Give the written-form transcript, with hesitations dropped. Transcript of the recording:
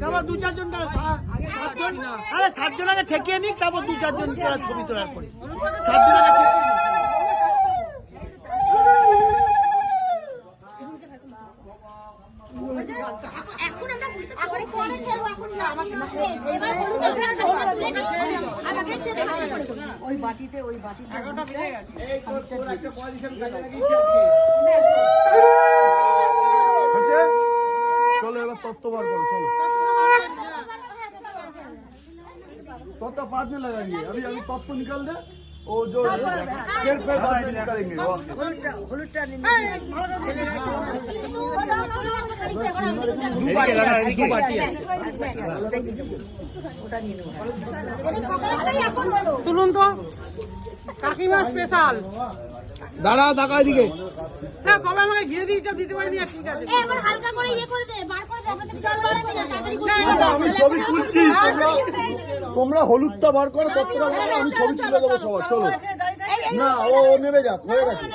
তারপর 2-4 জন করে 7 জন আগে ঠেকিয়ে নিক, তারপর 2-4 জন করে ছবি তোলার পরে 7 জন আগে ঠেকিয়ে নিক। এখন আমরা বলতে পারি পরে খেলবো, এখন না আমাকে এবার বলুন তো আমরা তুলে দিচ্ছি আমাকে সেটা ভালো করে ওই বাটিতে 11টা বেজে গেছে। একটা পজিশন কাজে লাগিয়েছি চলো এবার তত্ত্ব বার করো, চলো तत्व बाद में लगाएंगे, अभी अभी तत्व निकल दे और जो फिर बाद में निकालेंगे। তুলুন তো কাকিমা স্পেশাল দাঁড়া দাঁড়া এদিকে না, সবাই আমাকে ঘিরে দিয়েছে, দিতে পারিনি। আর ঠিক আছে, এবার হালকা করে ইয়ে করে দে, বার করে দে, আমাদের জল লাগবে না, তাড়াতাড়ি করে আমি ছবি তুলছি, তোমরা হলুদটা বার করো, তত্ত্বটা বার করো, আমি ছবি তুলে দেবো সবার। চলো না, ও নেমে যাক, হয়ে গেছে।